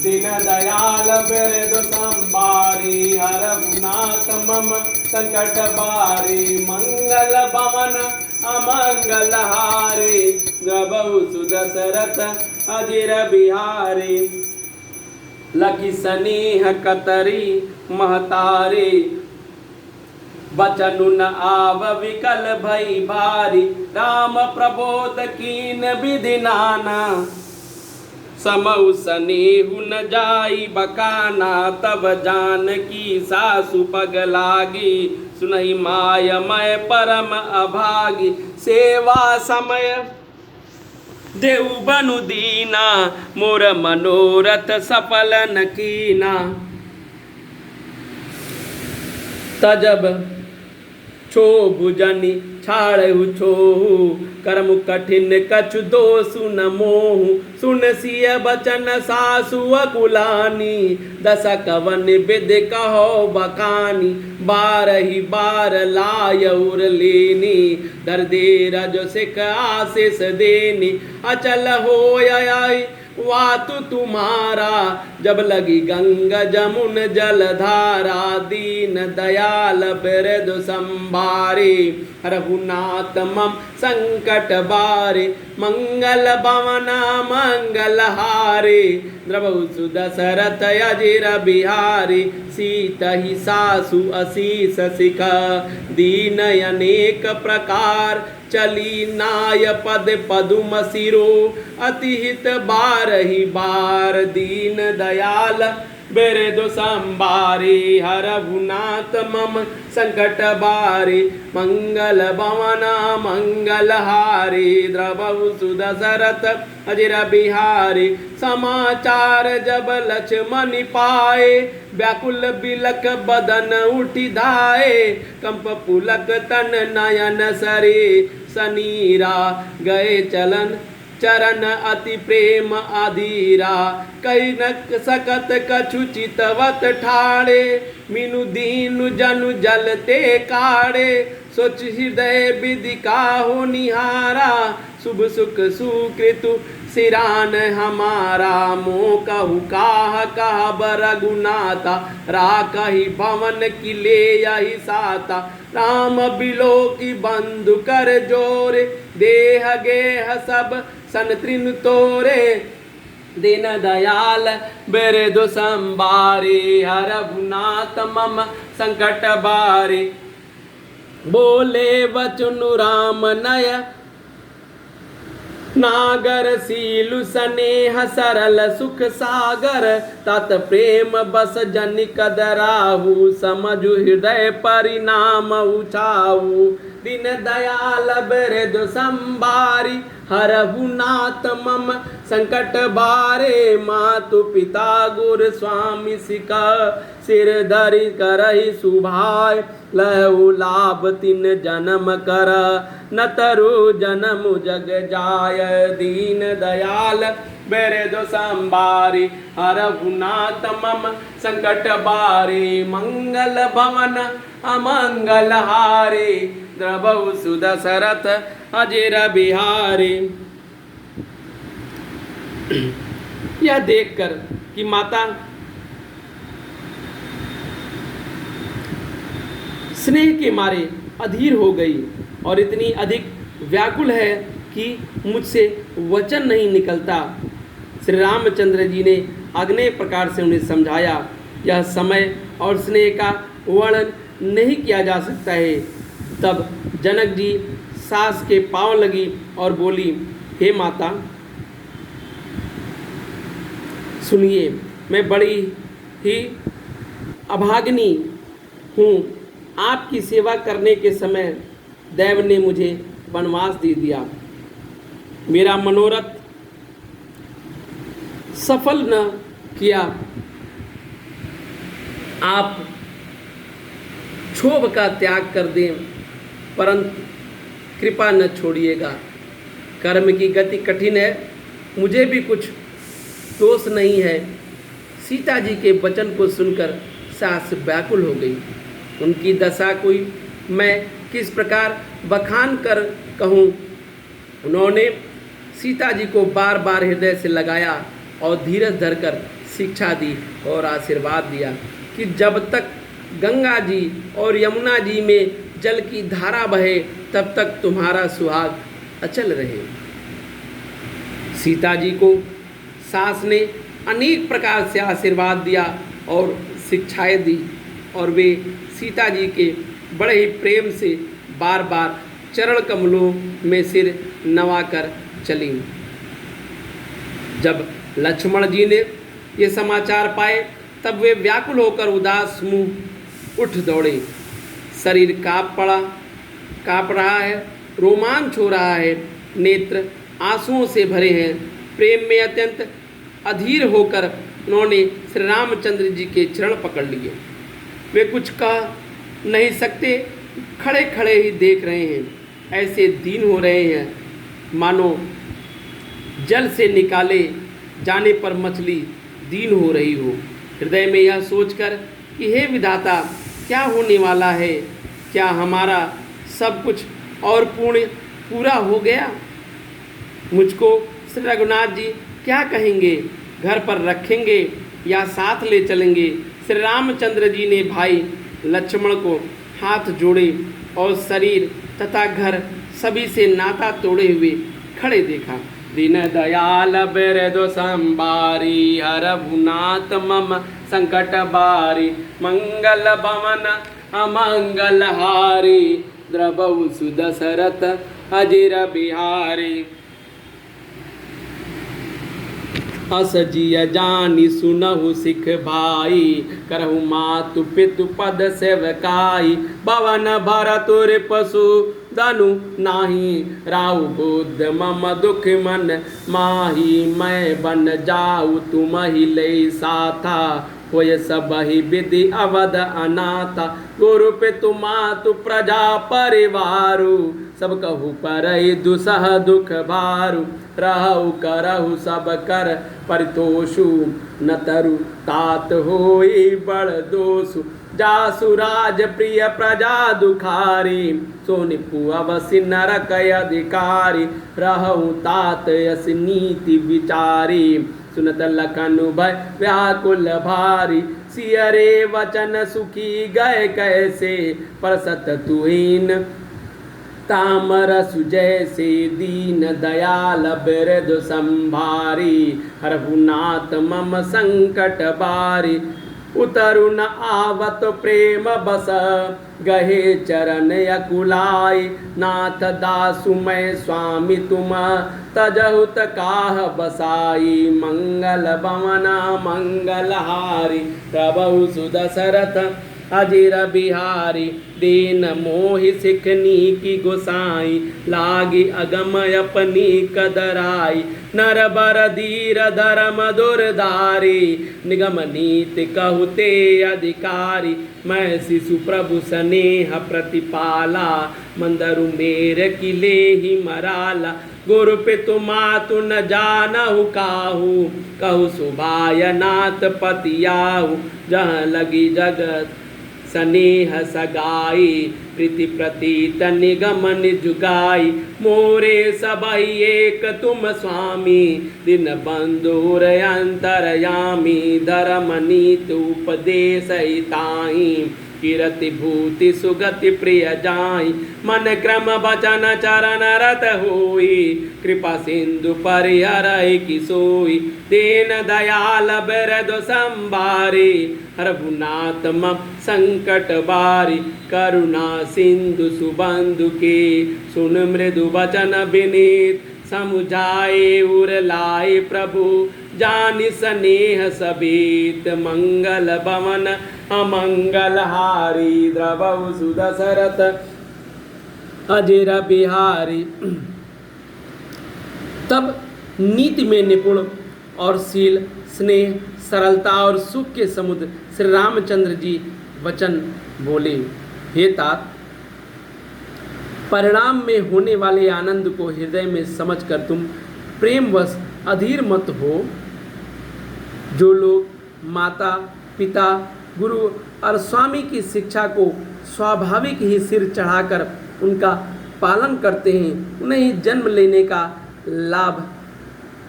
दीन दयाल बिरदु संबारी हर गुनाथ मम संकट बारी मंगल भवन अमंगल हारे गबहु सुदशरथ अजिर बिहारी लखी सनेह कतरी महतारे बचनु न आव विकल भई भारी राम प्रबोध कीन विधि नाना समउ सनेहु न जाई बकाना तब जानकी सासु पग लागी सुनहि माय मैं परम अभागी सेवा समय देव बनु दीना मोर मनोरथ सफल न कीना तजब छो भुजनि छाड़हु छोहु कर्म कठिन कछु दोषु न मोहु सुन सिय बचन सासु अकुलानी दस कवन विद कहो बकानी बारहि बार लायउर लेनी दर्दे रज सिख आशीष देनी अचल होय वातु तुम्हारा जब लगी गंग जमुन जलधारा दीन दयाल बिरदु संभारे रघुनाथ मम संकट बारे मंगल भवना मंगल हारे द्रवहु सुदशरथ अजिर बिहारी सीता ही सासु असीस सिख दीन अनेक प्रकार चली नाय पद पदुम सिरो अतिहित बारहि बार दीन दयाल बिरदु संभारे हर गुनाथ मम संकट बारे मंगल भवना मंगल हारे द्रवहु सुदशरथ अजिर बिहारी समाचार जब लक्ष्मण पाए व्याकुल बिलक बदन उठि धाए कंप पुलक तन नयन सरे सनीरा गए चलन चरण अति प्रेम अधीरा कई न सकत कछु चितवत ठाड़े मीनु दीनु जनु जलते काड़े सोच हृदय विधि काहु निहारा शुभ सुख सुकृतु सिरान हमारा मोह कहु काह कह रघुनाथा राकहि भवन किले यही साता राम बिलो की बंधु कर जोरे देह गेह सब सन त्रिन तोरे दीन दयाल बिरदु संभारे हर रघुनाथ मम संकट बारे बोले वचनु राम नय नागर सीलु स्नेह सरल सुख सागर तत प्रेम बस जनि कदराहु समझु हृदय परिणाम उछाऊ दीन दयाल बिरदु संभारी हरहु नाथ मम संकट बारे मातु पिता गुर स्वामी सिका सिर धरि करहि सुभाय लहु लाभ तिन जन्म कर न तरु जन्म जग जाय दीन दयाल बिरदु संभारी हरहु नाथ मम संकट बारे मंगल भवन अमंगल हारे द्रवहु सुदशरथ अजिर बिहारी। यह देखकर कि माता स्नेह के मारे अधीर हो गई और इतनी अधिक व्याकुल है कि मुझसे वचन नहीं निकलता। श्री रामचंद्र जी ने अग्नि प्रकार से उन्हें समझाया। यह समय और स्नेह का वर्णन नहीं किया जा सकता है। तब जनक जी सास के पांव लगी और बोली, हे माता सुनिए, मैं बड़ी ही अभागिनी हूँ। आपकी सेवा करने के समय देव ने मुझे वनवास दे दिया। मेरा मनोरथ सफल न किया। आप क्षोभ का त्याग कर दें, परंतु कृपा न छोड़िएगा। कर्म की गति कठिन है, मुझे भी कुछ दोष नहीं है। सीता जी के वचन को सुनकर सास व्याकुल हो गई। उनकी दशा कोई मैं किस प्रकार बखान कर कहूँ। उन्होंने सीता जी को बार बार हृदय से लगाया और धीरज धरकर शिक्षा दी और आशीर्वाद दिया कि जब तक गंगा जी और यमुना जी में जल की धारा बहे तब तक तुम्हारा सुहाग अचल रहे। सीता जी को सास ने अनेक प्रकार से आशीर्वाद दिया और शिक्षाएं दी और वे सीता जी के बड़े ही प्रेम से बार बार चरण कमलों में सिर नवाकर चली। जब लक्ष्मण जी ने ये समाचार पाए तब वे व्याकुल होकर उदास मुँह उठ दौड़े। शरीर काँप रहा है, रोमांच हो रहा है, नेत्र आंसुओं से भरे हैं। प्रेम में अत्यंत अधीर होकर उन्होंने श्री रामचंद्र जी के चरण पकड़ लिए। वे कुछ कह नहीं सकते, खड़े खड़े ही देख रहे हैं। ऐसे दीन हो रहे हैं मानो जल से निकाले जाने पर मछली दीन हो रही हो। हृदय में यह सोचकर कि हे विधाता, क्या होने वाला है? क्या हमारा सब कुछ और पूरा हो गया? मुझको श्री रघुनाथ जी क्या कहेंगे? घर पर रखेंगे या साथ ले चलेंगे? श्री रामचंद्र जी ने भाई लक्ष्मण को हाथ जोड़े और शरीर तथा घर सभी से नाता तोड़े हुए खड़े देखा। दीन दयाल बिरदो संबारी, हरभुनाथ मम संकट बारी, मंगल भवन अमंगल हारी, द्रवहु सुदशरथ अजिर बिहारी। अस जिय जानी सुनहु सिख भाई, करहु मातु पितु पद सेवकाई, भवन भरतुर पशु दनु नाही, राहु बुद्ध मम दुख मन माही, मैं बन जाऊ तुम ही ले साथा, होय सबहि विधि अवध अनाथा, गुरु पितु मातु प्रजा परिवारु, सब कहु परई दुसह दुख भारु, रहु करहु सब कर परितोषु, न तरु तात होई बड़ दोषु, जासु राज प्रिय प्रजा दुखारी, सो निपु अवसि नरक अधिकारी, रहु तात यस नीति विचारी, सुनत लखन भय व्याकुल भारी, सियरे वचन सुखी गए कैसे, परसत तुहीन तामरसु जैसे, दीन दयाल बिरदु संभारी, हरहुनाथ मम संकट बारी, उतरु न आवत प्रेम बस, गहे चरण अकुलाई, नाथ दासु मैं स्वामी तुम, तजहुत काह बसाई, मंगल भवन मंगल हारी, प्रभु सुदशरथ अजिर बिहारी, दीन मोहि सिखनी की गोसाई, लागी अगम अपनी कदराई, नर बर धीर धर्म दुर्धारी, निगम नीति कहते अधिकारी, मैं शिशु प्रभु स्नेह प्रतिपाला, मंदरु मेर किले ही मराला, गुरु पितु मातु न जानहु काहू, कहु सुभाय नाथ पतियाहु, जहाँ लगी जगत स्नेह सगाई, प्रीति प्रतीत निगमन जुगाई, मोरे सबई एक तुम स्वामी, दिन बंधुर अंतरयामी, धर्म नीति उपदेश ताई, कीरति भूति सुगति प्रिय जाई, मन क्रम वचन चरण रत होई, कृपा सिंधु परिहरहि किसोई, दीन दयाल बिरदु संभारी, हरभुनाथ मम संकट बारी, करुणा सिंधु सुबंधु के, सुन मृदु वचन विनीत, समुझाए उर लाए प्रभु, जानि स्नेह सबीत, मंगल भवन अमंगल हारी, द्रवहु सुदशरथ अजिर बिहारी। तब नीति में निपुण और शील, स्नेह, सरलता और सुख के समुद्र श्री रामचंद्र जी वचन बोले, हे तात, परिणाम में होने वाले आनंद को हृदय में समझकर तुम प्रेमवश अधीर मत हो। जो लोग माता पिता गुरु और स्वामी की शिक्षा को स्वाभाविक ही सिर चढ़ाकर उनका पालन करते हैं, उन्हें ही जन्म लेने का लाभ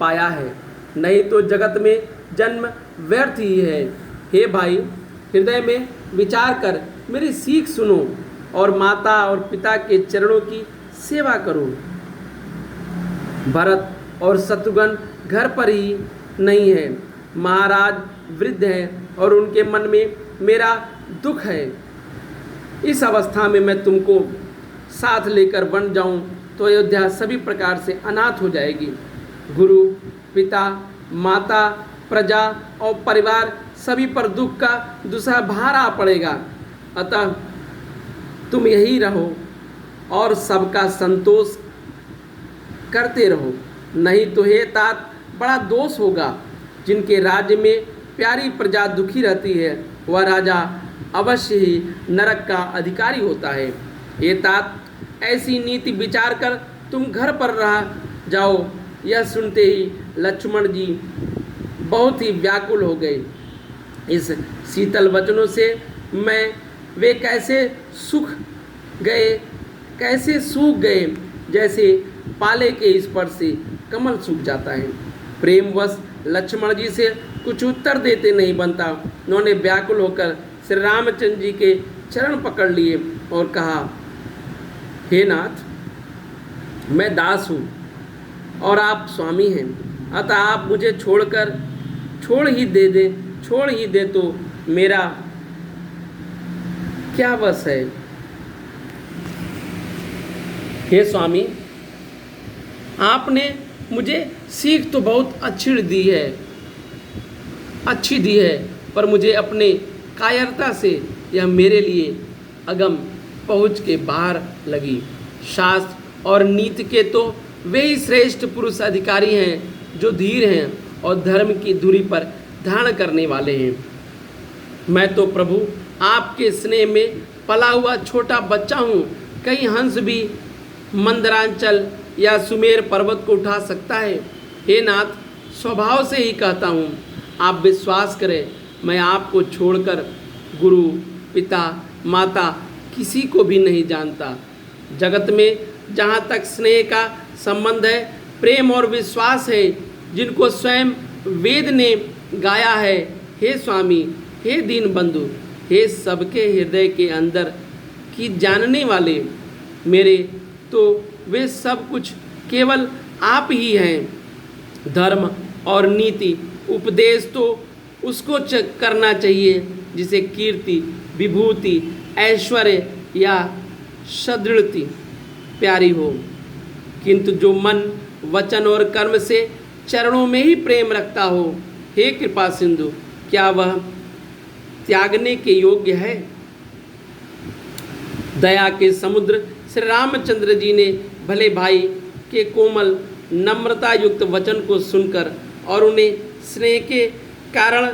पाया है। नहीं तो जगत में जन्म व्यर्थ ही है। हे भाई, हृदय में विचार कर मेरी सीख सुनो और माता और पिता के चरणों की सेवा करो। भरत और शत्रुघ्न घर पर ही नहीं है, महाराज वृद्ध हैं और उनके मन में मेरा दुख है। इस अवस्था में मैं तुमको साथ लेकर बन जाऊं तो अयोध्या सभी प्रकार से अनाथ हो जाएगी। गुरु, पिता, माता, प्रजा और परिवार सभी पर दुख का दूसरा भार आ पड़ेगा। अतः तुम यही रहो और सबका संतोष करते रहो, नहीं तो हे तात बड़ा दोष होगा। जिनके राज्य में प्यारी प्रजा दुखी रहती है वह राजा अवश्य ही नरक का अधिकारी होता है। हे तात, ऐसी नीति विचार कर तुम घर पर रह जाओ। यह सुनते ही लक्ष्मण जी बहुत ही व्याकुल हो गए। इस शीतल वचनों से वे कैसे सूख गए जैसे पाले के स्पर्श से कमल सूख जाता है। प्रेमवश लक्ष्मण जी से कुछ उत्तर देते नहीं बनता। उन्होंने व्याकुल होकर श्री रामचंद्र जी के चरण पकड़ लिए और कहा, हे नाथ, मैं दास हूँ और आप स्वामी हैं, अतः आप मुझे छोड़ ही दे तो मेरा क्या बस है। हे स्वामी, आपने मुझे सीख तो बहुत अच्छी दी है, पर मुझे अपने कायरता से यह मेरे लिए अगम पहुँच के बाहर लगी। शास्त्र और नीति के तो वे ही श्रेष्ठ पुरुष अधिकारी हैं जो धीर हैं और धर्म की धुरी पर धारण करने वाले हैं। मैं तो प्रभु आपके स्नेह में पला हुआ छोटा बच्चा हूँ। कहीं हंस भी मंदरांचल या सुमेर पर्वत को उठा सकता है। हे नाथ, स्वभाव से ही कहता हूँ, आप विश्वास करें, मैं आपको छोड़कर गुरु, पिता, माता किसी को भी नहीं जानता। जगत में जहाँ तक स्नेह का संबंध है, प्रेम और विश्वास है, जिनको स्वयं वेद ने गाया है। हे स्वामी, हे दीन बंधु, हे सबके हृदय के अंदर की जानने वाले मेरे, तो वे सब कुछ केवल आप ही हैं। धर्म और नीति उपदेश तो उसको करना चाहिए जिसे कीर्ति, विभूति, ऐश्वर्य या सदृढ़ति प्यारी हो, किंतु जो मन, वचन और कर्म से चरणों में ही प्रेम रखता हो, हे कृपा सिंधु, क्या वह त्यागने के योग्य है। दया के समुद्र श्री रामचंद्र जी ने भले भाई के कोमल नम्रता युक्त वचन को सुनकर और उन्हें स्नेह के कारण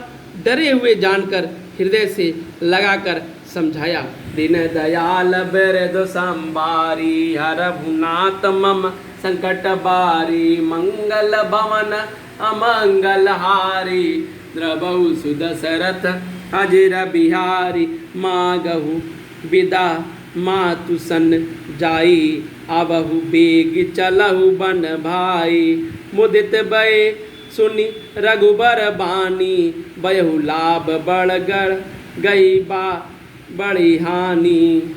डरे हुए जानकर हृदय से लगाकर समझाया। दीन दयाल बिरदु संभारी, हरहुनाथ मम संकट बारी, मंगल भवन अमंगल हारी, द्रवहु सुदशरथ अजिर बिहारी, मागहु विदा मातु सन जाई, अबहु बेग चलहु बन भाई, मुदित भय सुनि रघुबर बानी, बयहु लाभ बड़गड़ गई बड़ी हानि।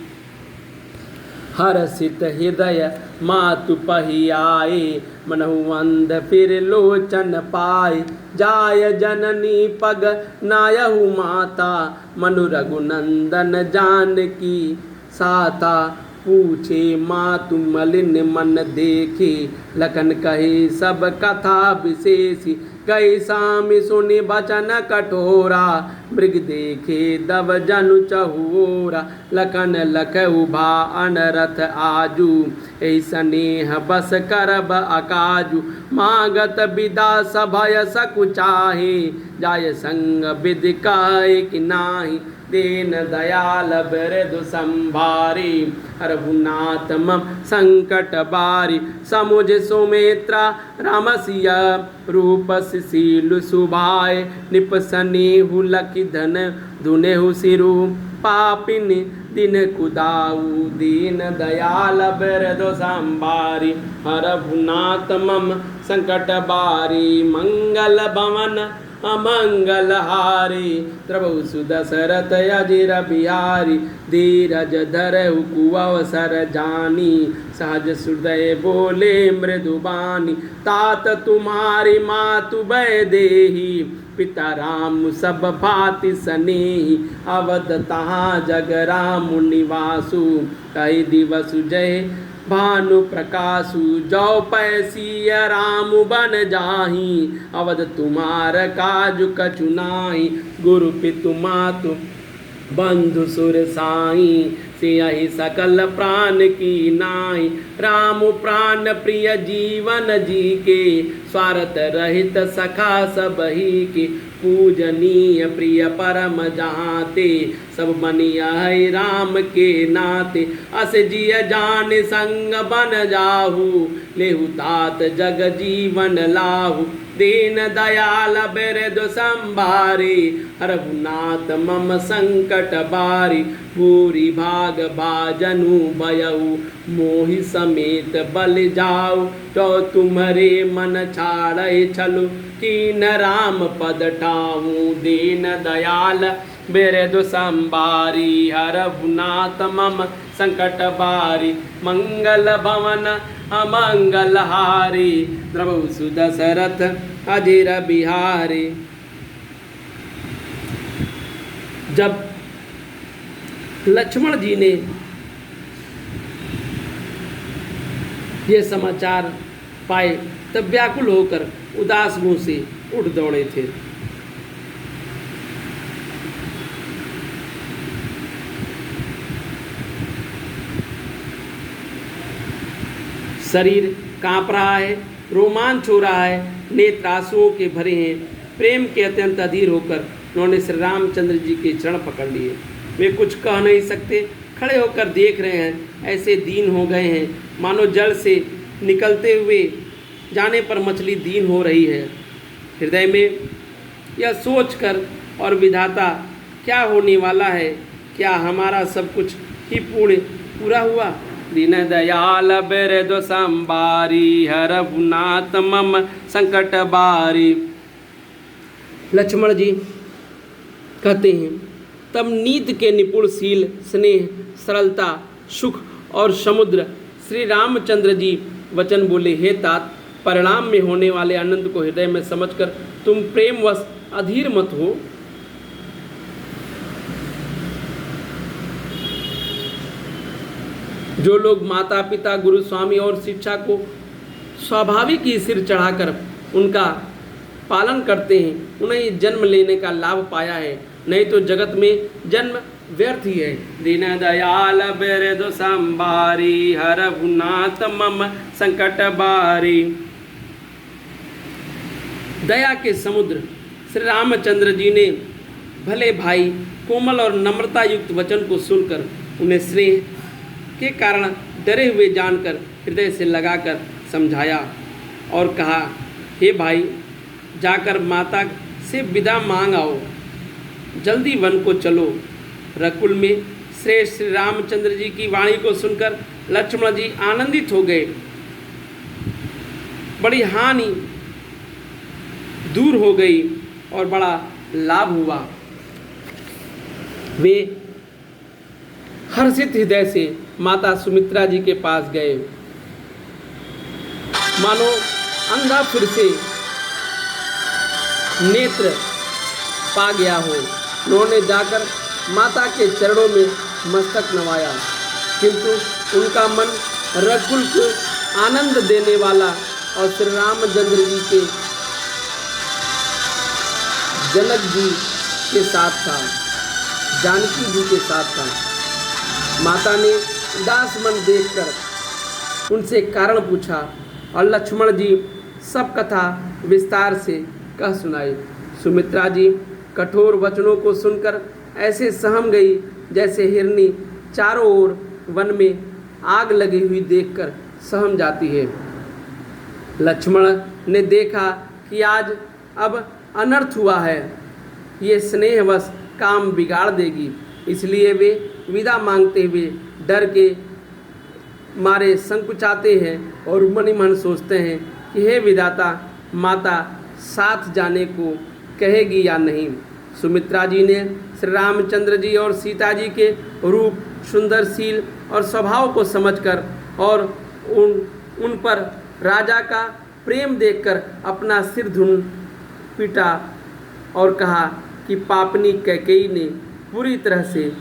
हर्षित हृदय मातु पहियाए, मनहु अंध फिर लोचन पाए, जाय जननी पग नायहु माता, मनु रघुनंदन जानकी साता, पूछे मातु मलिन मन देखे, लखन कहे सब कथा विशेषी, कई सामि सुनि बचन कठोरा, मृग देखे दब जनु चहुरा, लखन लखहु भा अनरथ आजू, ऐ स्नेह बस करब अकाजू, मागत विदा सभय सकुचाहे, जाय संग विधि कहे कि नाही, दीन दयाल बिरदु संभारी, हरहुनाथ मम संकट बारी, समुझ सुमित्रा रामसिया, रूप शील सुभाय, निपसनेहु लखि धन धुनेहु सिरु, पापिन दिन कुदाऊ, दीन दयाल बिरदु संभारी, हरहुनाथ मम संकट बारी, मंगल भवन अमंगल हारी। द्रवहु सुदशरथ अजिर बिहारी धीरज धरहु कुअवसर जानी सहज हृदय बोले मृदुबानी। तात तुम्हारी मातु वैदेही पिता राम सब भांति स्नेही। अवध तहाँ जग राम निवासु कई दिवस जय भानु प्रकाशु। जो पैसी राम बन जाही अवध तुम्हार काजु कछु नाही। गुरु पितु मातु बंधु सुर साई सियहि सकल प्राण की नाई। राम प्राण प्रिय जीवन जी के स्वार्थ रहित सखा सब ही के। पूजनीय प्रिय परम जहाँते सब बनिया है राम के नाते। अस जिय जान संग बन जाहू लेहु तात जग जीवन लाहू। दीन दयाल बिरदु संभारी हरहुनाथ मम संकट बारी। भूरी भाग भाजनु भयऊ मोहि समेत बल जाऊ। तो तुम्हारे मन छाड़े छलु कीन राम पद ठाऊं। दीन दयाल बिरदु संभारी हरहुनाथ मम संकट बारी। मंगल भवन अमंगल हारी द्रवहु सुदशरथ अजिर बिहारी। जब लक्ष्मण जी ने ये समाचार पाए तब व्याकुल होकर उदास मुंह से उठ दौड़े थे। शरीर कांप रहा है, रोमांच हो रहा है, नेत्र आंसुओं के भरे हैं। प्रेम के अत्यंत अधीर होकर उन्होंने श्री रामचंद्र जी के चरण पकड़ लिए। वे कुछ कह नहीं सकते, खड़े होकर देख रहे हैं। ऐसे दीन हो गए हैं मानो जल से निकलते हुए जाने पर मछली दीन हो रही है। हृदय में यह सोचकर और विधाता क्या होने वाला है, क्या हमारा सब कुछ ही पूरा हुआ। दीन दयाल बिरदु संभारी हरहुनाथ मम संकट बारी। लक्ष्मण जी कहते हैं तब नीत के निपुण शील स्नेह सरलता सुख और समुद्र श्री रामचंद्र जी वचन बोले, हे तात परिणाम में होने वाले आनंद को हृदय में समझकर तुम प्रेमवश अधीर मत हो। जो लोग माता पिता गुरु स्वामी और शिक्षा को स्वाभाविक ही सिर चढ़ाकर उनका पालन करते हैं उन्हें जन्म लेने का लाभ पाया है, नहीं तो जगत में जन्म व्यर्थ ही है। दीन दयाल बिरदु संभारी हरहुनाथ मम संकट बारी। दया के समुद्र श्री रामचंद्र जी ने भले भाई कोमल और नम्रता युक्त वचन को सुनकर उन्हें स्नेह के कारण डरे हुए जानकर हृदय से लगाकर समझाया और कहा, हे भाई जाकर माता से विदा मांग आओ, जल्दी वन को चलो। रकुल में श्रेष्ठ श्री रामचंद्र जी की वाणी को सुनकर लक्ष्मण जी आनंदित हो गए। बड़ी हानि दूर हो गई और बड़ा लाभ हुआ। वे हर्षित हृदय से माता सुमित्रा जी के पास गए। मानो अंधा फिर से नेत्र पा गया हो। उन्होंने जाकर माता के चरणों में मस्तक नवाया, किंतु उनका मन रकुल को आनंद देने वाला और श्री रामचंद्र जी के जनक जी के साथ था, जानकी जी के साथ था। माता ने उदास मन देखकर उनसे कारण पूछा और लक्ष्मण जी सब कथा विस्तार से कह सुनाई। सुमित्रा जी कठोर वचनों को सुनकर ऐसे सहम गई जैसे हिरनी चारों ओर वन में आग लगी हुई देखकर सहम जाती है। लक्ष्मण ने देखा कि आज अब अनर्थ हुआ है, ये स्नेहवश काम बिगाड़ देगी, इसलिए वे विदा मांगते हुए डर के मारे संकुचाते हैं और मन ही मन सोचते हैं कि हे विधाता, माता साथ जाने को कहेगी या नहीं। सुमित्रा जी ने श्री रामचंद्र जी और सीता जी के रूप, सुंदरशील और स्वभाव को समझकर और उन पर राजा का प्रेम देखकर अपना सिर धुन पीटा और कहा कि पापनी कैकेयी ने पूरी तरह से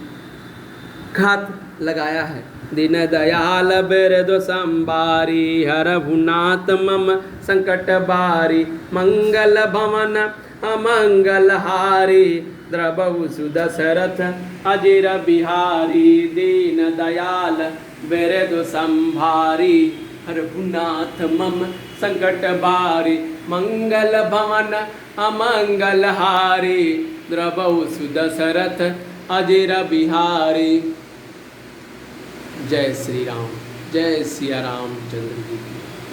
घात लगाया है। दीन दयाल बिरदु संबारी हरहुनाथ मम संकट बारी मंगल भवन अमंगल हारी द्रबहु सुदशरथ अजिर बिहारी। दीन दयाल बिरदु संभारी हरहुनाथ मम संकट बारी मंगल भवन अमंगल हारी द्रबहु सुदशरथ अजिर बिहारी। जय श्री राम, जय सिया रामचंद्र जी की।